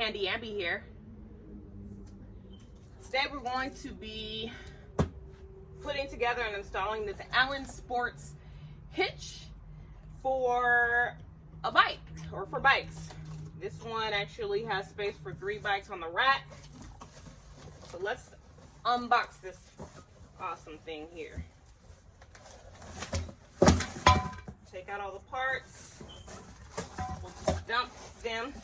Handy Amby here. Today we're going to be putting together and installing this Allen Sports hitch for a bike, or for bikes. This one actually has space for 3 bikes on the rack. So let's unbox this awesome thing here. Take out all the parts. We'll just dump them.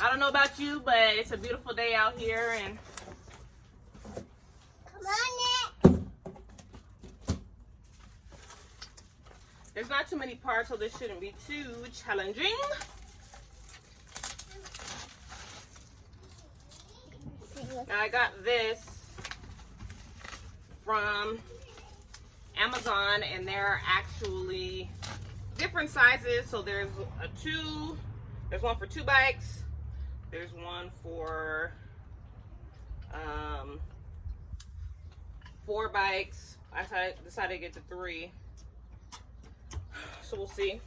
I don't know about you, but it's a beautiful day out here, and come on, Nick. There's not too many parts, so this shouldn't be too challenging. Now I got this from Amazon, and there are actually different sizes. So there's one for 2 bikes. There's one for 4 bikes. I decided to get to 3. So we'll see.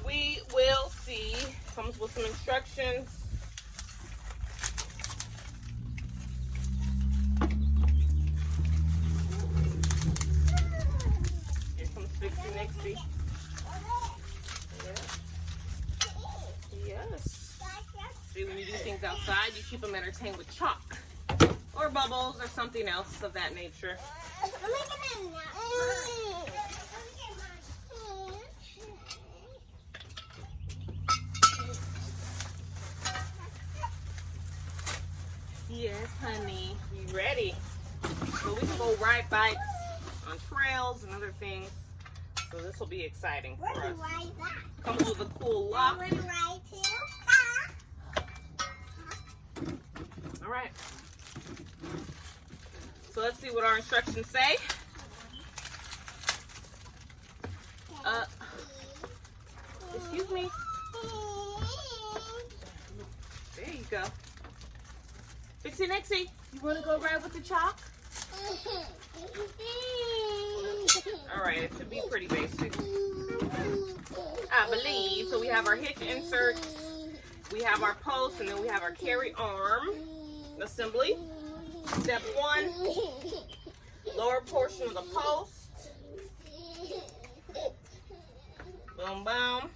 We will see. Comes with some instructions. Here comes Fixie Nixie. Yes. See, when you do things outside, you keep them entertained with chalk or bubbles or something else of that nature. Yes, honey. You ready? So we can go ride bikes on trails and other things. So this will be exciting for us. Comes with a cool lock. All right. So let's see what our instructions say. Excuse me. There you go. Fixie Nixie, you want to go ride with the chalk? Alright, it should be pretty basic, I believe. So we have our hitch inserts, we have our post, and then we have our carry arm assembly. Step 1, lower portion of the post. Boom, boom.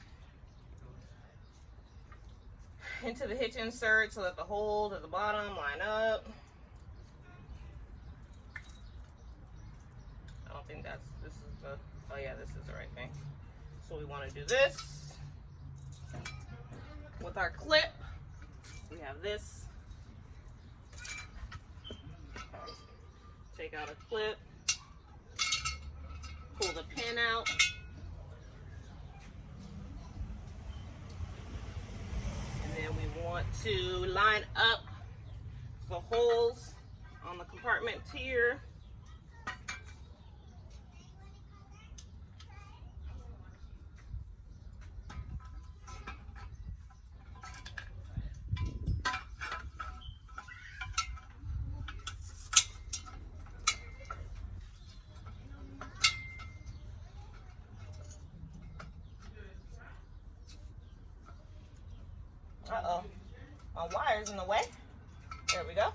Into the hitch insert so that the holes at the bottom line up. I don't think this is the, oh yeah, this is the right thing. So we want to do this. With our clip, we have this. Take out a clip. Pull the pin out. And then we want to line up the holes on the compartment here. Uh-oh, my wire's in the way. There we go.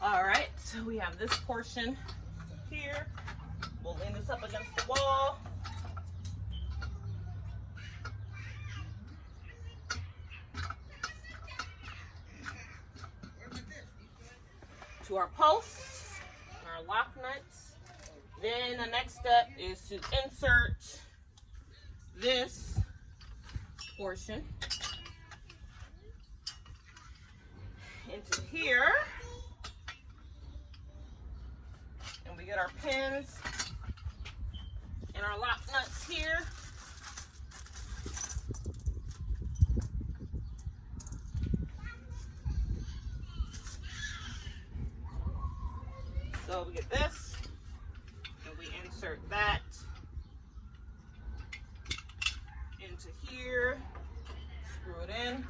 All right, so we have this portion here. We'll lean this up against the wall. To our posts, our lock nuts. Then the next step is to insert this portion into here. And we get our pins and our lock nuts here. So we get this, and we insert that into here, screw it in.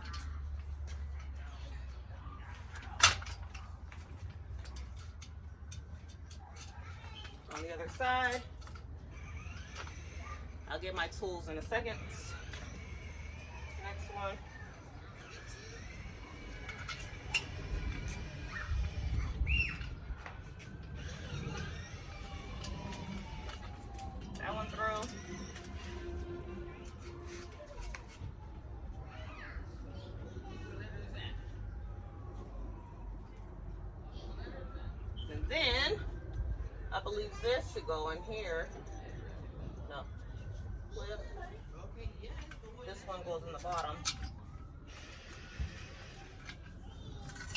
side. I'll get my tools in a second. Next one. That one through. And then, I believe this should go in here. No. Flip. This one goes in the bottom.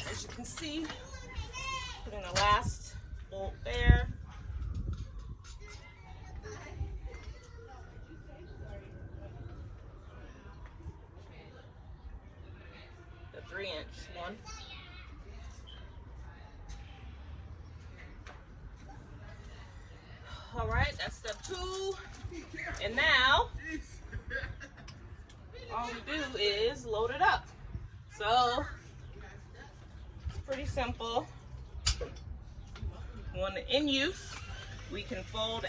As you can see, putting the last bolt there. The 3-inch one. All right, that's step 2. And now, all we do is load it up. So, it's pretty simple. When in use, we can fold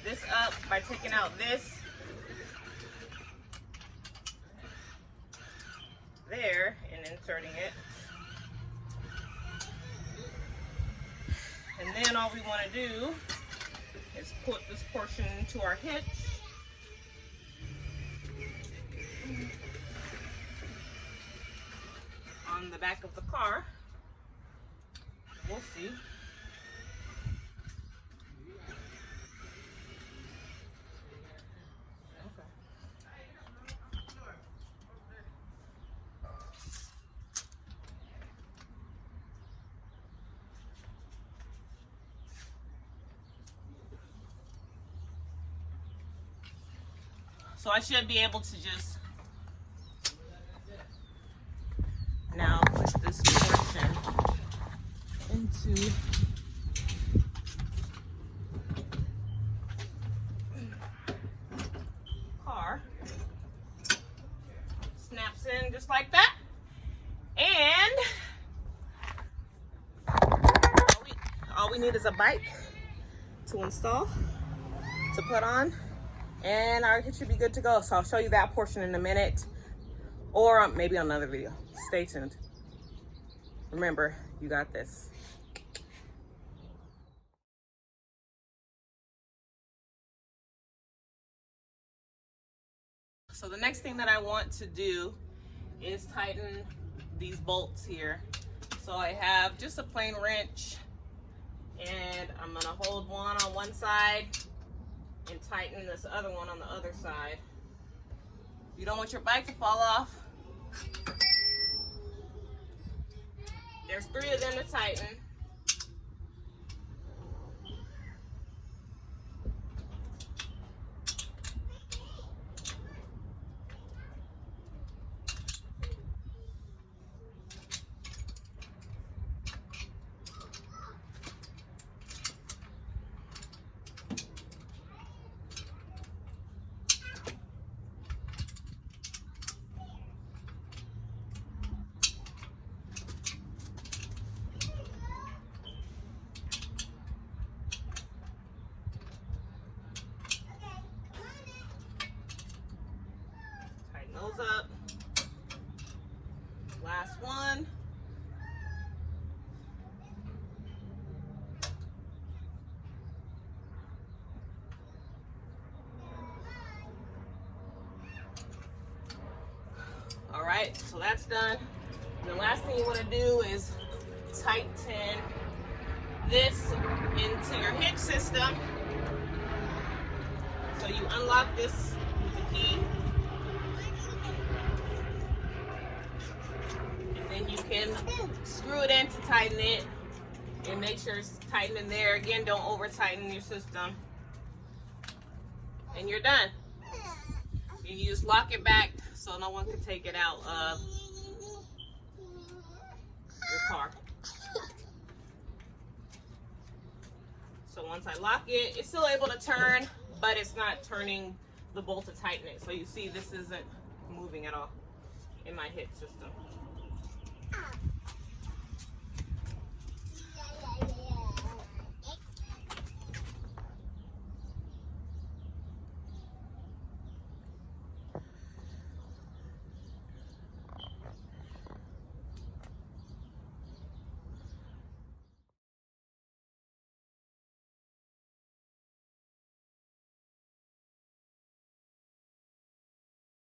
this up by taking out this there and inserting it. And then all we want to do is put this portion into our hitch. On the back of the car. We'll see. So I should be able to just now push this portion into car. Snaps in just like that. And all we need is a bike to install, to put on. And our hitch should be good to go. So I'll show you that portion in a minute, or maybe on another video. Stay tuned. Remember, you got this. So the next thing that I want to do is tighten these bolts here. So I have just a plain wrench, and I'm gonna hold one on one side and tighten this other one on the other side. You don't want your bike to fall off. There's 3 of them to tighten. Those up. Last one. All right, so that's done. And the last thing you want to do is tighten this into your hitch system. So you unlock this with the key. Then you can screw it in to tighten it and make sure it's tightened in there. Again, don't over tighten your system. And you're done. And you just lock it back so no one can take it out of your car. So once I lock it, it's still able to turn, but it's not turning the bolt to tighten it. So you see this isn't moving at all in my hitch system.